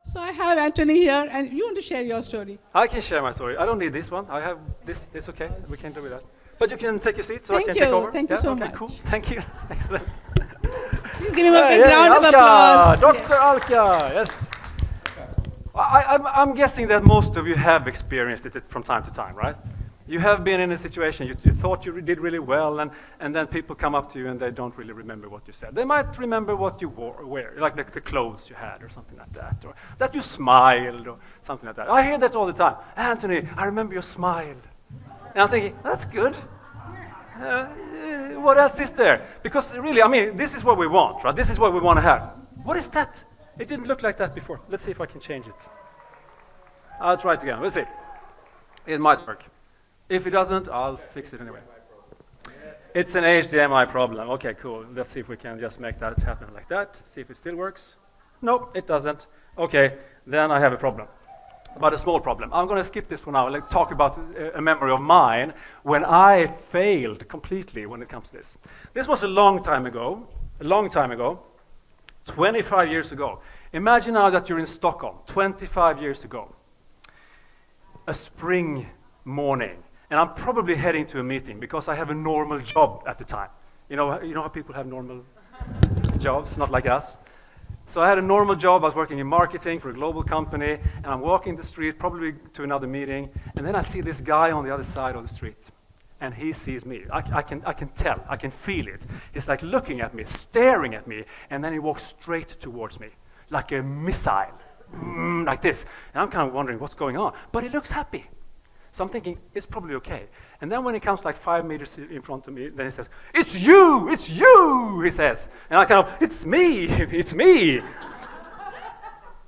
So I have Anthony here, and you want to share your story. I can share my story. I don't need this one. I have this. It's okay. We can do with that. But you can take your seat so Thank I can you. take over. Thank you so okay, much. Cool. Thank you. Excellent. Please give him a big round of applause. Dr. Alka, yes. I'm guessing that most of you have experienced it from time to time, right? You have been in a situation you thought you did really well, and then people come up to you and they don't really remember what you said. They might remember what you wear, like the clothes you had or something like that, or that you smiled or something like that. I hear that all the time. Anthony, I remember your smile. And I'm thinking, that's good. What else is there? Because really, I mean, this is what we want, right? This is what we want to have. What is that? It didn't look like that before. Let's see if I can change it. I'll try it again. Let's see. It might work. If it doesn't, I'll fix it anyway. It's an HDMI problem. Okay, cool. Let's see if we can just make that happen like that. See if it still works. Nope, it doesn't. Okay, then I have a problem. But a small problem. I'm going to skip this for now. Let's talk about a memory of mine when I failed completely when it comes to this. This was a long time ago, 25 years ago. Imagine now that you're in Stockholm, 25 years ago. A spring morning. And I'm probably heading to a meeting because I have a normal job at the time. You know how people have normal jobs, not like us. So I had a normal job. I was working in marketing for a global company, and I'm walking the street, probably to another meeting, and then I see this guy on the other side of the street, and he sees me. I can tell, I can feel it. He's like looking at me, staring at me, and then he walks straight towards me, like a missile, like this. And I'm kind of wondering what's going on, but he looks happy. So I'm thinking, it's probably okay. And then when he comes like 5 meters in front of me, then he says, it's you, he says. And I kind of, it's me.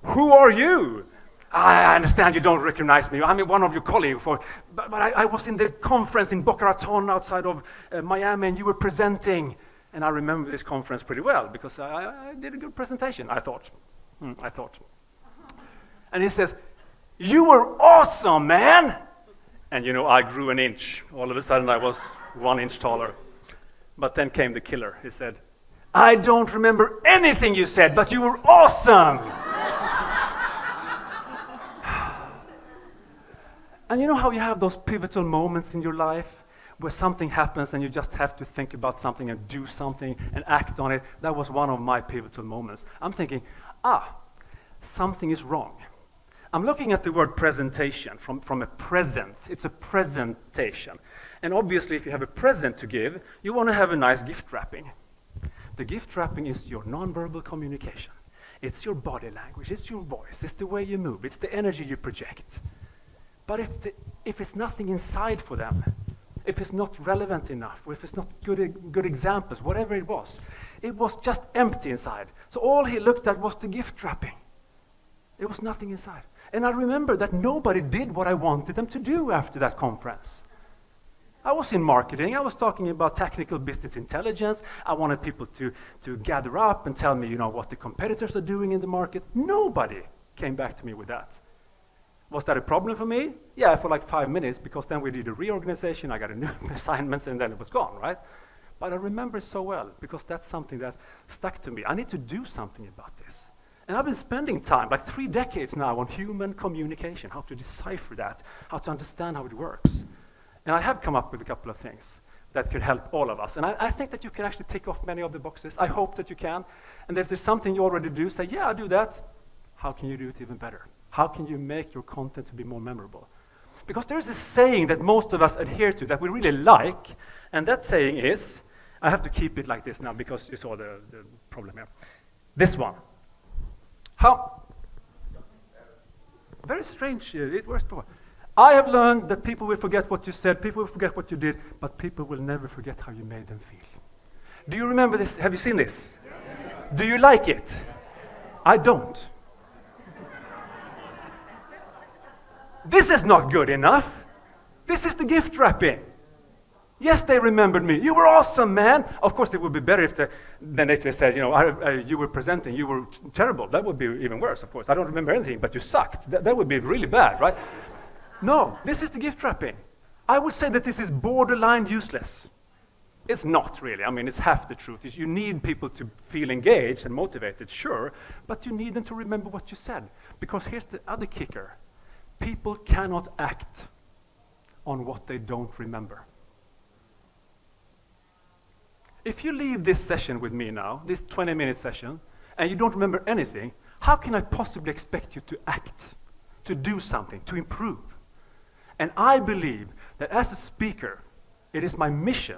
Who are you? I understand you don't recognize me. I'm one of your colleagues. But I was in the conference in Boca Raton outside of Miami, and you were presenting. And I remember this conference pretty well, because I did a good presentation, I thought. And he says, you were awesome, man. And I grew an inch. All of a sudden I was 1 inch taller. But then came the killer. He said, I don't remember anything you said, but you were awesome. And you know how you have those pivotal moments in your life where something happens and you just have to think about something and do something and act on it? That was one of my pivotal moments. I'm thinking, something is wrong. I'm looking at the word presentation from a present. It's a presentation. And obviously, if you have a present to give, you want to have a nice gift wrapping. The gift wrapping is your nonverbal communication. It's your body language. It's your voice. It's the way you move. It's the energy you project. But if it's nothing inside for them, if it's not relevant enough, or if it's not good examples, whatever it was just empty inside. So all he looked at was the gift wrapping. It was nothing inside. And I remember that nobody did what I wanted them to do after that conference. I was in marketing. I was talking about technical business intelligence. I wanted people to gather up and tell me, what the competitors are doing in the market. Nobody came back to me with that. Was that a problem for me? Yeah, for like 5 minutes, because then we did a reorganization. I got a new assignments, and then it was gone, right? But I remember it so well, because that's something that stuck to me. I need to do something about this. And I've been spending time, like 3 decades now, on human communication, how to decipher that, how to understand how it works. And I have come up with a couple of things that could help all of us. And I think that you can actually tick off many of the boxes. I hope that you can. And if there's something you already do, say, yeah, I do that. How can you do it even better? How can you make your content to be more memorable? Because there's a saying that most of us adhere to that we really like, and that saying is, I have to keep it like this now because you saw the problem here. This one. How? Very strange. It works before. I have learned that people will forget what you said, people will forget what you did, but people will never forget how you made them feel. Do you remember this? Have you seen this? Yes. Do you like it? I don't. This is not good enough. This is the gift wrapping. Yes, they remembered me. You were awesome, man. Of course, it would be better if they said, you were presenting, you were terrible. That would be even worse, of course. I don't remember anything, but you sucked. That would be really bad, right? No, this is the gift wrapping. I would say that this is borderline useless. It's not really. I mean, it's half the truth. You need people to feel engaged and motivated, sure, but you need them to remember what you said. Because here's the other kicker. People cannot act on what they don't remember. If you leave this session with me now, this 20-minute session, and you don't remember anything, how can I possibly expect you to act, to do something, to improve? And I believe that as a speaker, it is my mission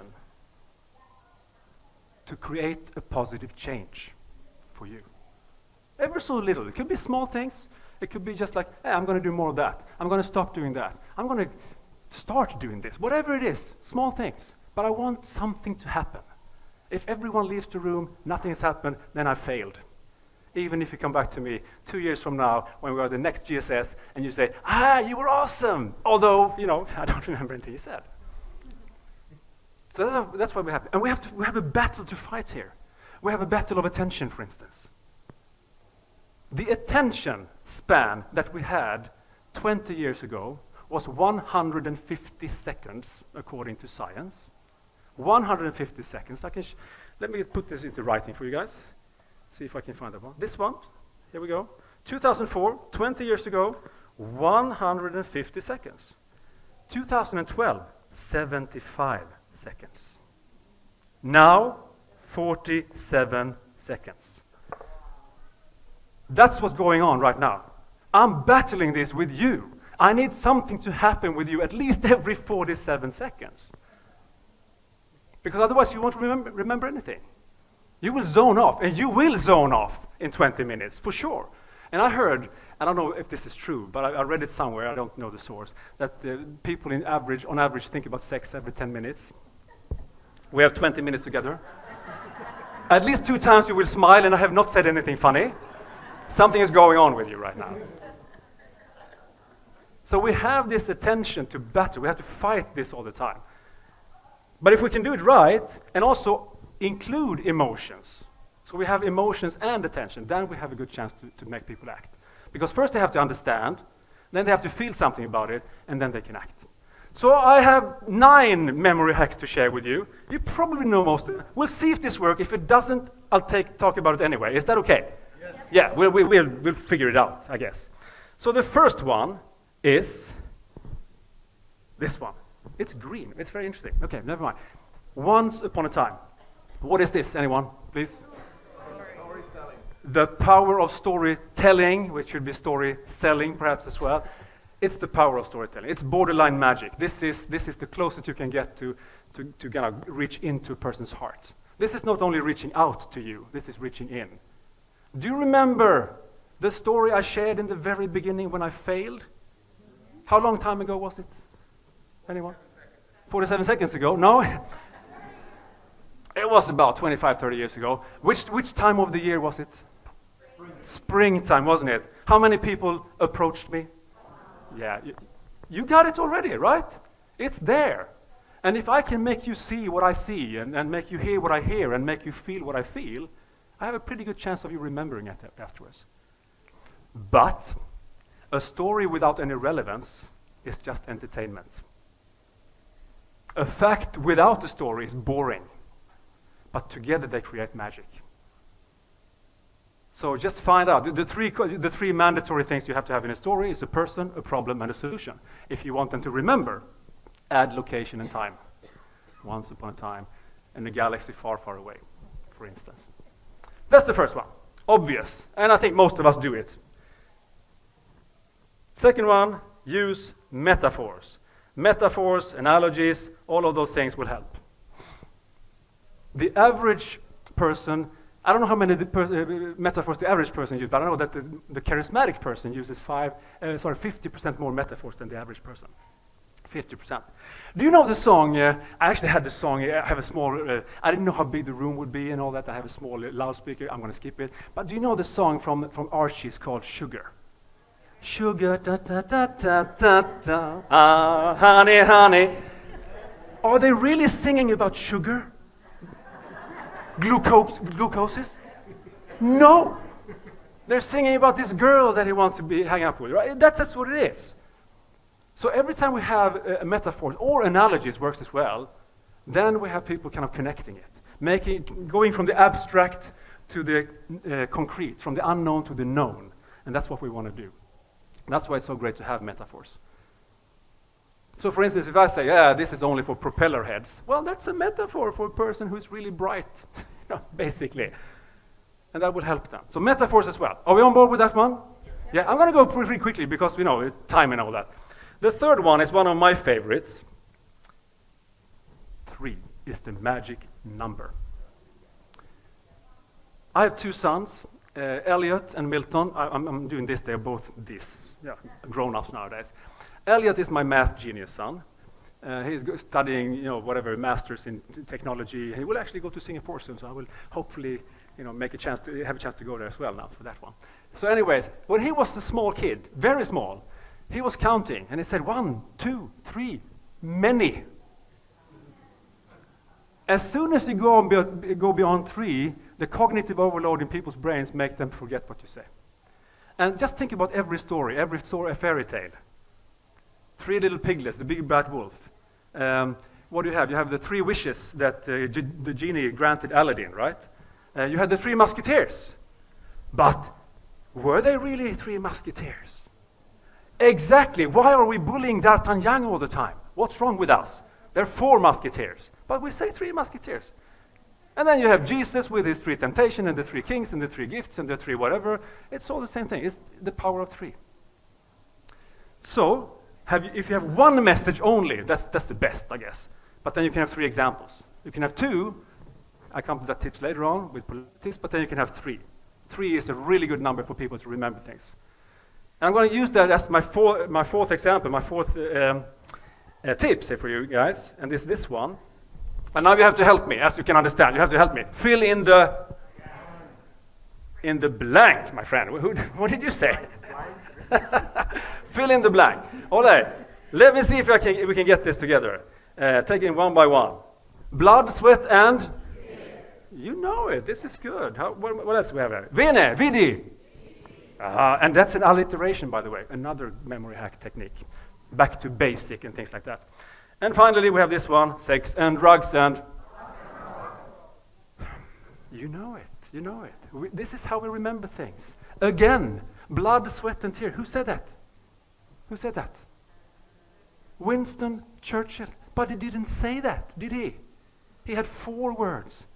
to create a positive change for you. Ever so little. It could be small things. It could be just like, hey, I'm going to do more of that. I'm going to stop doing that. I'm going to start doing this. Whatever it is, small things. But I want something to happen. If everyone leaves the room, nothing has happened, then I failed. Even if you come back to me 2 years from now when we are the next GSS and you say, you were awesome. Although, I don't remember anything you said. So that's why we have, and we have a battle to fight here. We have a battle of attention, for instance. The attention span that we had 20 years ago was 150 seconds, according to science. 150 seconds. Let me put this into writing for you guys. See if I can find that one. This one, here we go. 2004, 20 years ago, 150 seconds. 2012, 75 seconds. Now, 47 seconds. That's what's going on right now. I'm battling this with you. I need something to happen with you at least every 47 seconds. Because otherwise you won't remember anything. You will zone off, and you will zone off in 20 minutes, for sure. And I heard, I don't know if this is true, but I read it somewhere, I don't know the source, that people on average think about sex every 10 minutes. We have 20 minutes together. At least 2 times you will smile, and I have not said anything funny. Something is going on with you right now. So we have this attention to battle. We have to fight this all the time. But if we can do it right, and also include emotions, so we have emotions and attention, then we have a good chance to make people act. Because first they have to understand, then they have to feel something about it, and then they can act. So I have 9 memory hacks to share with you. You probably know most of them. We'll see if this works. If it doesn't, I'll talk about it anyway. Is that okay? Yes. Yeah, we'll figure it out, I guess. So the first one is this one. It's green. It's very interesting. Okay, never mind. Once upon a time. What is this, anyone, please? Storytelling. The power of storytelling, which should be story selling perhaps as well. It's the power of storytelling. It's borderline magic. This is the closest you can get to kind of reach into a person's heart. This is not only reaching out to you, this is reaching in. Do you remember the story I shared in the very beginning when I failed? How long time ago was it? Anyone? 47 seconds ago? No? It was about 25, 30 years ago. Which time of the year was it? Springtime, wasn't it? How many people approached me? Yeah, you got it already, right? It's there. And if I can make you see what I see, and make you hear what I hear, and make you feel what I feel, I have a pretty good chance of you remembering it afterwards. But a story without any relevance is just entertainment. A fact without a story is boring, but together they create magic. So just find out. The three mandatory things you have to have in a story is a person, a problem, and a solution. If you want them to remember, add location and time. Once upon a time, in a galaxy far, far away, for instance. That's the first one. Obvious, and I think most of us do it. Second one, use metaphors. Metaphors, analogies, all of those things will help. The average person, I don't know how many metaphors the average person uses, but I know that the charismatic person uses 50% more metaphors than the average person. 50%. Do you know the song? I actually had the song. I have a small. I didn't know how big the room would be and all that. I have a small loudspeaker. I'm going to skip it. But do you know the song from Archie's called "Sugar"? Sugar, da da da da da da. Ah, honey, honey. Are they really singing about sugar? Glucoses? No. They're singing about this girl that he wants to hang up with. Right? That's what it is. So every time we have a metaphor or analogies works as well, Then we have people kind of connecting it, going from the abstract to the concrete, from the unknown to the known. And that's what we want to do. That's why it's so great to have metaphors. So for instance, if I say, yeah, this is only for propeller heads, well, that's a metaphor for a person who's really bright, basically. And that will help them. So metaphors as well. Are we on board with that one? Yeah, I'm going to go pretty quickly because, it's time and all that. The third one is one of my favorites. 3 is the magic number. I have 2 sons, Elliot and Milton. I'm doing this, they're both grown-ups nowadays. Elliot is my math genius son. He's studying, whatever, masters in technology. He will actually go to Singapore soon, so I will hopefully, have a chance to go there as well now for that one. So anyways, when he was a small kid, very small, he was counting, and he said 1, 2, 3, many. As soon as you go beyond 3, the cognitive overload in people's brains make them forget what you say. And just think about every story, a fairy tale. 3 little piglets, the big bad wolf. What do you have? You have the 3 wishes that the genie granted Aladdin, right? You had the 3 musketeers. But were they really 3 musketeers? Exactly. Why are we bullying D'Artagnan all the time? What's wrong with us? There are 4 musketeers, but we say 3 musketeers. And then you have Jesus with his 3 temptations and the 3 kings and the 3 gifts and the 3 whatever. It's all the same thing. It's the power of 3. So, if you have 1 message only, that's the best, I guess. But then you can have 3 examples. You can have 2. I come to that tips later on with politics, but then you can have 3. 3 is a really good number for people to remember things. And I'm going to use that as my fourth example, my fourth tips here for you guys, and this one. And now you have to help me, as you can understand. You have to help me. Fill in the blank, my friend. What did you say? Fill in the blank. All right. Let me see if we can get this together. Taking one by one. Blood, sweat, and? Yes. You know it. This is good. What else do we have there? Vene, vidi. And that's an alliteration, by the way. Another memory hack technique. Back to basic and things like that. And finally, we have this one, sex and drugs and... You know it. This is how we remember things. Again, blood, sweat, and tears. Who said that? Winston Churchill. But he didn't say that, did he? He had 4 words.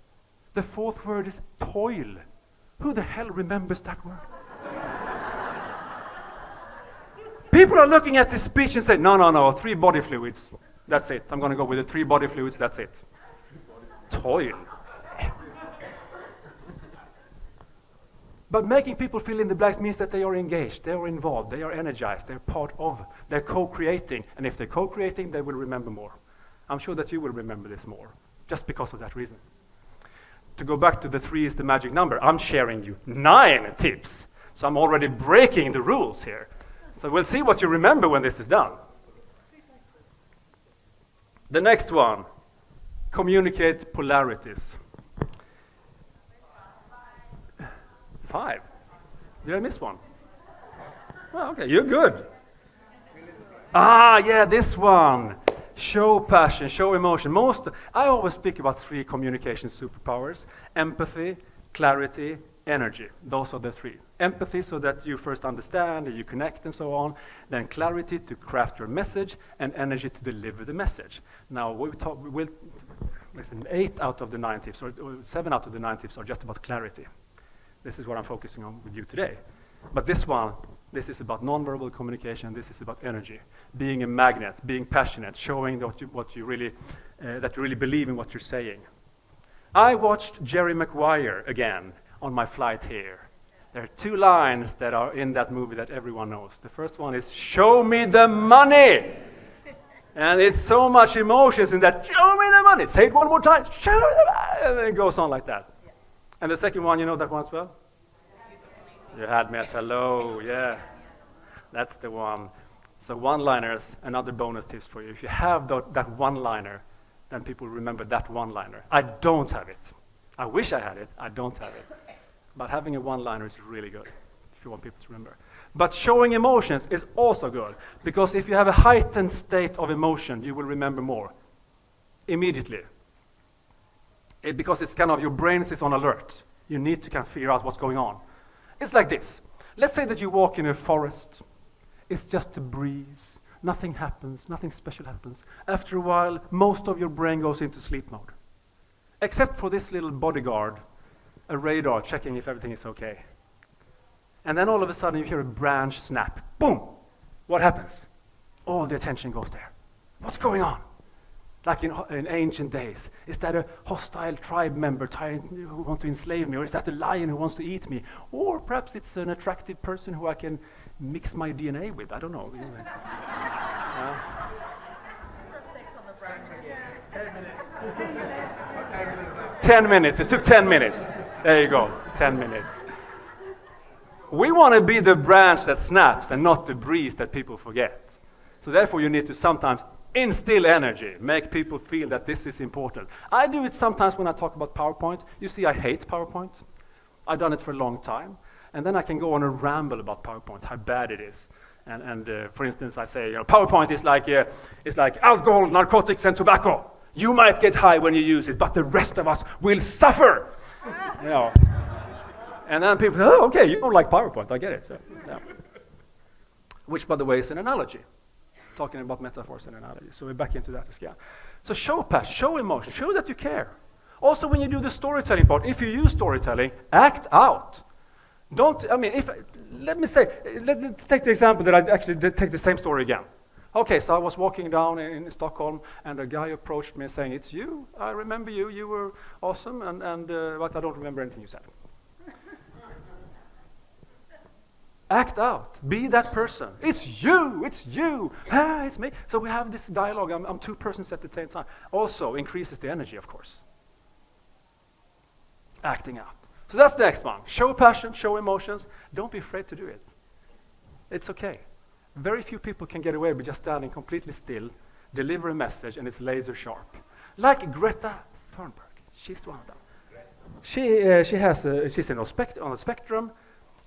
The 4th word is toil. Who the hell remembers that word? People are looking at this speech and say, no, 3 body fluids. That's it. I'm going to go with the 3 body fluids. That's it. Toil. But making people fill in the blanks means that they are engaged, they are involved, they are energized, they're part of, they're co-creating. And if they're co-creating, they will remember more. I'm sure that you will remember this more, just because of that reason. To go back to the 3 is the magic number, I'm sharing you 9 tips. So I'm already breaking the rules here. So we'll see what you remember when this is done. The next one, communicate polarities. 5. Did I miss one? Oh, okay, you're good. Yeah, this one. Show passion, show emotion. I always speak about 3 communication superpowers: empathy, clarity, energy. Those are the 3. Empathy, so that you first understand and you connect and so on. Then clarity to craft your message, and energy to deliver the message. Now, listen, 8 out of the 9 tips, or 7 out of the 9 tips are just about clarity. This is what I'm focusing on with you today. But this is about nonverbal communication. This is about energy, being a magnet, being passionate, showing that you really believe in what you're saying. I watched Jerry Maguire again on my flight here. There are 2 lines that are in that movie that everyone knows. The first one is, "Show me the money." And it's so much emotions in that, "Show me the money." Say it one more time, "Show me the money." And then it goes on like that. And the second one, you know that one as well? You had me at hello, yeah. That's the one. So one-liners, another bonus tips for you. If you have that one-liner, then people remember that one-liner. I don't have it. I wish I had it. I don't have it. But having a one-liner is really good if you want people to remember. But showing emotions is also good, because if you have a heightened state of emotion, you will remember more immediately. because it's kind of your brain is on alert. You need to kind of figure out what's going on. It's like this. Let's say that you walk in a forest. It's just a breeze. Nothing happens. Nothing special happens. After a while, most of your brain goes into sleep mode. Except for this little bodyguard, a radar checking if everything is okay. And then all of a sudden you hear a branch snap. Boom! What happens? All the attention goes there. What's going on? Like in ancient days. Is that a hostile tribe member who wants to enslave me? Or is that a lion who wants to eat me? Or perhaps it's an attractive person who I can mix my DNA with. I don't know. 10 minutes. It took 10 minutes. There you go. 10 minutes. We want to be the branch that snaps and not the breeze that people forget. So therefore you need to sometimes instill energy, make people feel that this is important. I do it sometimes when I talk about PowerPoint. You see, I hate PowerPoint. I've done it for a long time. And then I can go on a ramble about PowerPoint, how bad it is. And for instance, I say, PowerPoint is like alcohol, narcotics, and tobacco. You might get high when you use it, but the rest of us will suffer. And then people say, oh, okay, you don't like PowerPoint, I get it. So, yeah. Which, by the way, is an analogy. Talking about metaphors and analogies. So we're back into that again. So show passion, show emotion, show that you care. Also, when you do the storytelling part, if you use storytelling, act out. Let me take the example that I actually did take the same story again. Okay, so I was walking down in Stockholm, and a guy approached me saying, it's you, I remember you, you were awesome, but I don't remember anything you said. Act out, be that person. It's you, it's me. So we have this dialogue, I'm two persons at the same time. Also increases the energy, of course. Acting out. So that's the next one. Show passion, show emotions. Don't be afraid to do it. It's okay. Very few people can get away with just standing completely still, deliver a message, and it's laser sharp. Like Greta Thunberg. She's one of them. She's on a spectrum.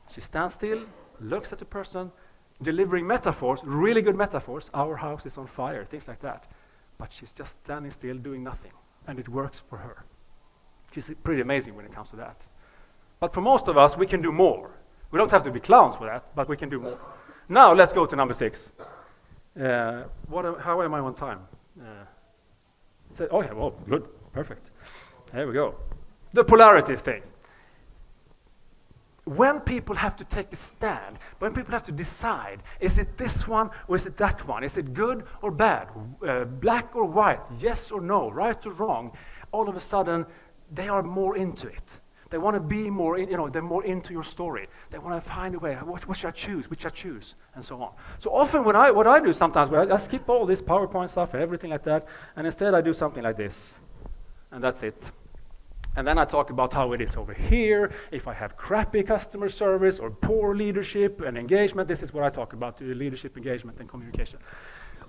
She stands still, looks at the person, delivering metaphors, really good metaphors. Our house is on fire, things like that. But she's just standing still, doing nothing. And it works for her. She's pretty amazing when it comes to that. But for most of us, we can do more. We don't have to be clowns for that, but we can do more. Now, let's go to number 6. How am I on time? Good, perfect. There we go. The polarity state. When people have to take a stand, when people have to decide, is it this one or is it that one? Is it good or bad? Black or white? Yes or no? Right or wrong? All of a sudden, they are more into it. They want to be more, they're more into your story. They want to find a way, what should I choose, which I choose, and so on. So often what I do sometimes, I skip all this PowerPoint stuff, everything like that, and instead I do something like this, and that's it. And then I talk about how it is over here, if I have crappy customer service or poor leadership and engagement, this is what I talk about, leadership, engagement, and communication.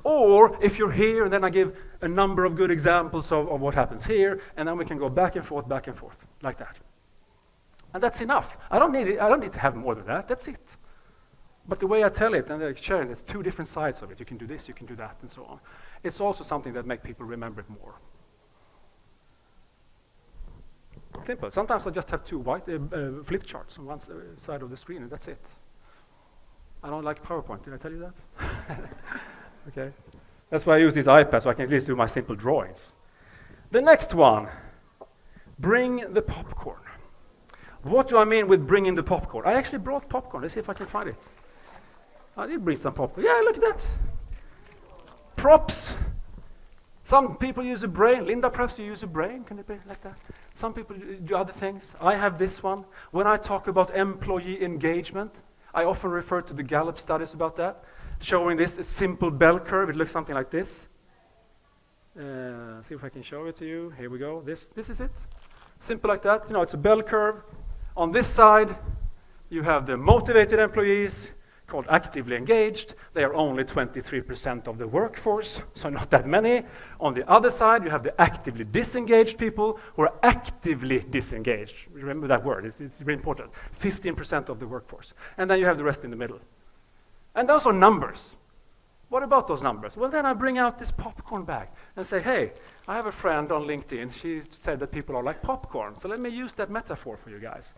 Or if you're here, and then I give a number of good examples of what happens here, and then we can go back and forth, like that. And that's enough. I don't need to have more than that. That's it. But the way I tell it and I share it, it's two different sides of it. You can do this, you can do that, and so on. It's also something that makes people remember it more. Simple. Sometimes I just have two white flip charts on one side of the screen, and that's it. I don't like PowerPoint. Did I tell you that? Okay. That's why I use this iPad, so I can at least do my simple drawings. The next one. Bring the popcorn. What do I mean with bringing the popcorn? I actually brought popcorn. Let's see if I can find it. I did bring some popcorn. Yeah, look at that. Props. Some people use a brain. Linda, perhaps you use a brain. Can it be like that? Some people do other things. I have this one. When I talk about employee engagement, I often refer to the Gallup studies about that, showing this simple bell curve. It looks something like this. See if I can show it to you. Here we go. This is it. Simple like that. It's a bell curve. On this side, you have the motivated employees, called actively engaged. They are only 23% of the workforce, so not that many. On the other side, you have the actively disengaged people who are actively disengaged. Remember that word, it's very important. 15% of the workforce. And then you have the rest in the middle. And those are numbers. What about those numbers? Well, then I bring out this popcorn bag and say, hey, I have a friend on LinkedIn. She said that people are like popcorn. So let me use that metaphor for you guys.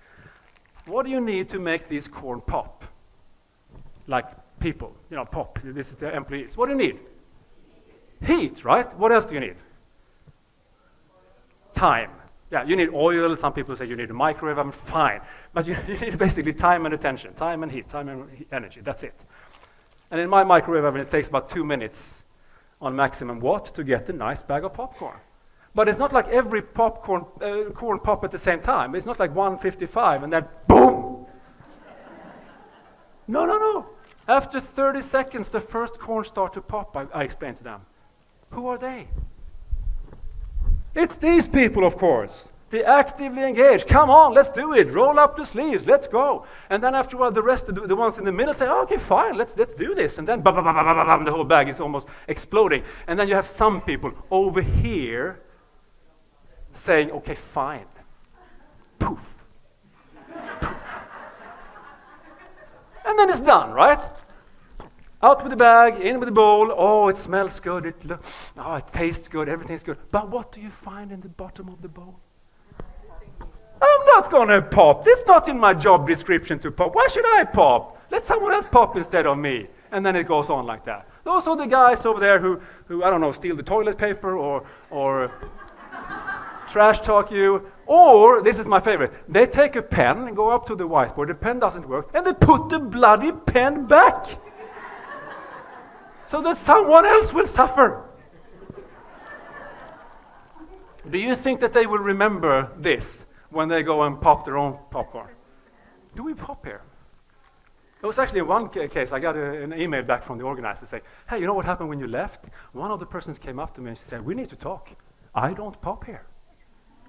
What do you need to make these corn pop? Like people, pop. This is the employees. What do you need? Heat, right? What else do you need? Time. Yeah, you need oil. Some people say you need a microwave oven. Fine. But you need basically time and attention. Time and heat. Time and energy. That's it. And in my microwave oven, it takes about 2 minutes on maximum watt to get a nice bag of popcorn. But it's not like every corn pop at the same time. It's not like 155 and then boom! No. After 30 seconds, the first corn start to pop, I explained to them. Who are they? It's these people, of course. They actively engage. Come on, let's do it. Roll up the sleeves. Let's go. And then after a while, the rest, the ones in the middle say, okay, fine, let's do this. And then the whole bag is almost exploding. And then you have some people over here saying, okay, fine. Poof. Poof. And then it's done, right? Out with the bag, in with the bowl. Oh, it smells good. It tastes good. Everything's good. But what do you find in the bottom of the bowl? I'm not going to pop. It's not in my job description to pop. Why should I pop? Let someone else pop instead of me. And then it goes on like that. Those are the guys over there who I don't know, steal the toilet paper or trash talk you. Or, this is my favorite, they take a pen and go up to the whiteboard. The pen doesn't work. And they put the bloody pen back. So that someone else will suffer. Do you think that they will remember this when they go and pop their own popcorn? Do we pop here? It was actually in one case, I got an email back from the organizer saying, hey, you know what happened when you left? One of the persons came up to me and she said, we need to talk. I don't pop here.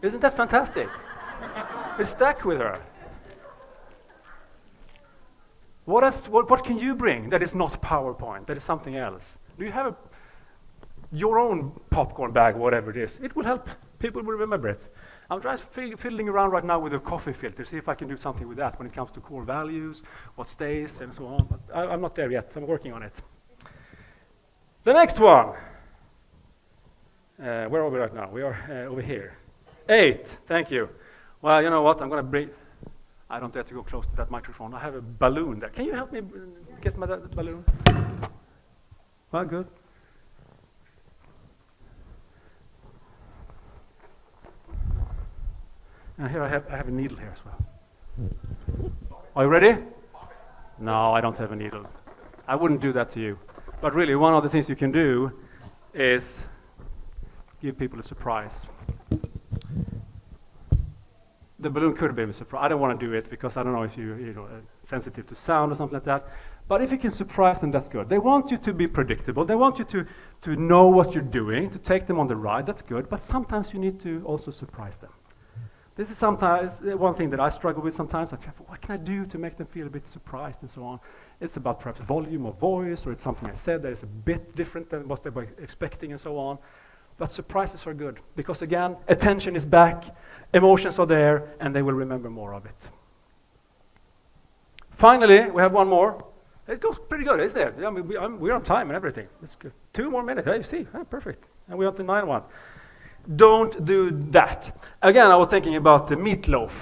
Isn't that fantastic? It stuck with her. What else? What can you bring that is not PowerPoint, that is something else? Do you have your own popcorn bag, whatever it is? It will help. People will remember it. I'm just fiddling around right now with a coffee filter, see if I can do something with that when it comes to core values, what stays, and so on. But I'm not there yet. I'm working on it. The next one. Where are we right now? We are over here. 8. Thank you. Well, you know what? I'm going to bring... I don't dare to go close to that microphone. I have a balloon there. Can you help me get my balloon? Well, good. And here I have a needle here as well. Are you ready? No, I don't have a needle. I wouldn't do that to you. But really, one of the things you can do is give people a surprise. The balloon could have been a surprise. I don't want to do it because I don't know if you're sensitive to sound or something like that. But if you can surprise them, that's good. They want you to be predictable. They want you to know what you're doing, to take them on the ride. That's good. But sometimes you need to also surprise them. This is sometimes one thing that I struggle with sometimes. I think, what can I do to make them feel a bit surprised and so on? It's about perhaps volume of voice, or it's something I said that is a bit different than what they were expecting and so on. But surprises are good because, again, attention is back, emotions are there, and they will remember more of it. Finally, we have one more. It goes pretty good, isn't it? I mean, we're on time and everything. It's good. 2 more minutes. Hey, you see? Perfect. And we're on to 9-1. Don't do that. Again, I was thinking about the Meatloaf.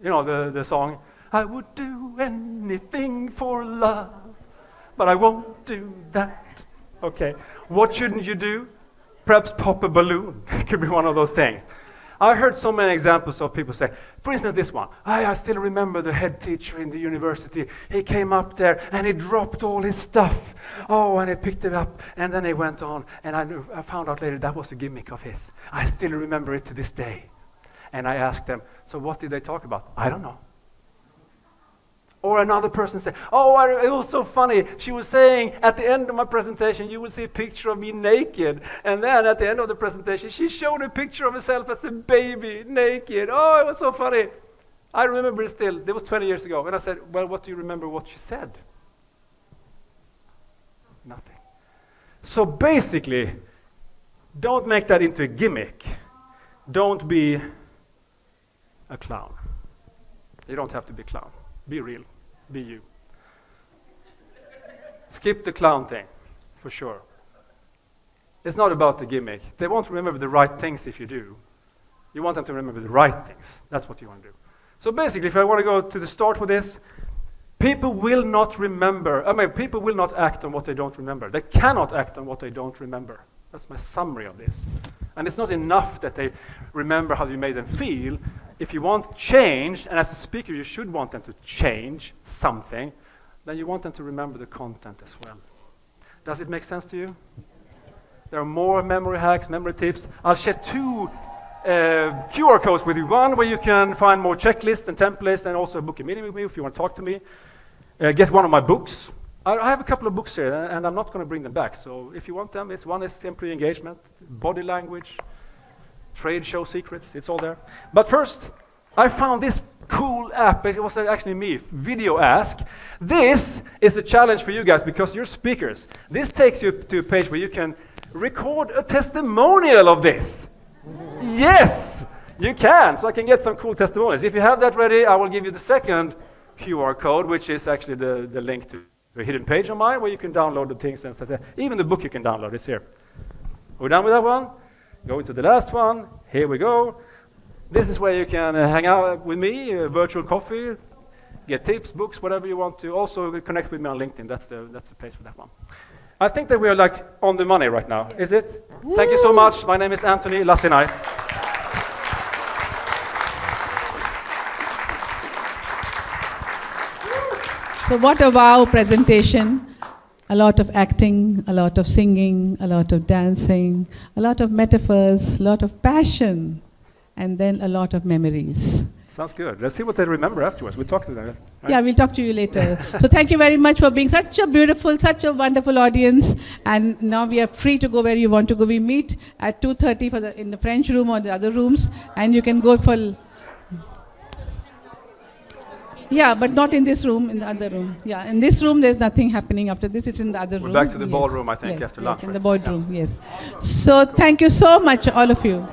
You know, the song, I would do anything for love, but I won't do that. Okay. What shouldn't you do? Perhaps pop a balloon. It could be one of those things. I heard so many examples of people say, for instance, this one. I still remember the head teacher in the university. He came up there and he dropped all his stuff. Oh, and he picked it up and then he went on. And I found out later that was a gimmick of his. I still remember it to this day. And I asked them, so what did they talk about? I don't know. Or another person said, oh, it was so funny. She was saying, at the end of my presentation, you will see a picture of me naked. And then at the end of the presentation, she showed a picture of herself as a baby, naked. Oh, it was so funny. I remember it still. That was 20 years ago. And I said, well, what do you remember what she said? Nothing. So basically, don't make that into a gimmick. Don't be a clown. You don't have to be a clown. Be real. Be you. Skip the clown thing. for sure. It's not about the gimmick. They won't remember the right things if you do. You want them to remember the right things. That's what you want to do. So basically, if I want to go to the start with this, people will not remember, people will not act on what they don't remember. They cannot act on what they don't remember. That's my summary of this. And it's not enough that they remember how you made them feel. If you want change, and as a speaker you should want them to change something, then you want them to remember the content as well. Does it make sense to you? There are more memory hacks, memory tips. I'll share 2 QR codes with you. One where you can find more checklists and templates, and also book a meeting with me if you want to talk to me. Get one of my books. I have a couple of books here, and I'm not going to bring them back. So if you want them, one is employee engagement, body language, trade show secrets. It's all there. But first, I found this cool app. It was actually me, Video Ask. This is a challenge for you guys because you're speakers. This takes you to a page where you can record a testimonial of this. Yes, you can. So I can get some cool testimonials. If you have that ready, I will give you the second QR code, which is actually the link to a hidden page on mine where you can download the things. And even the book you can download is here. Are we done with that one? Going to the last one. Here we go. This is where you can hang out with me, virtual coffee, get tips, books, whatever you want to. Also connect with me on LinkedIn. That's the place for that one. I think that we are like on the money right now. Is it? Woo! Thank you so much. My name is Anthony Lassinai. So what a wow presentation. A lot of acting, a lot of singing, a lot of dancing, a lot of metaphors, a lot of passion, and then a lot of memories. Sounds good. Let's see what they remember afterwards. We'll talk to them. Right? Yeah, we'll talk to you later. So thank you very much for being such a beautiful, such a wonderful audience. And now we are free to go where you want to go. We meet at 2:30 in the French room or the other rooms, and you can go for... Yeah, but not in this room, in the other room. Yeah, in this room there's nothing happening after this. It's in the other room. We're back to the ballroom, I think, after lunch. Yes, in the boardroom, yes. So thank you so much, all of you.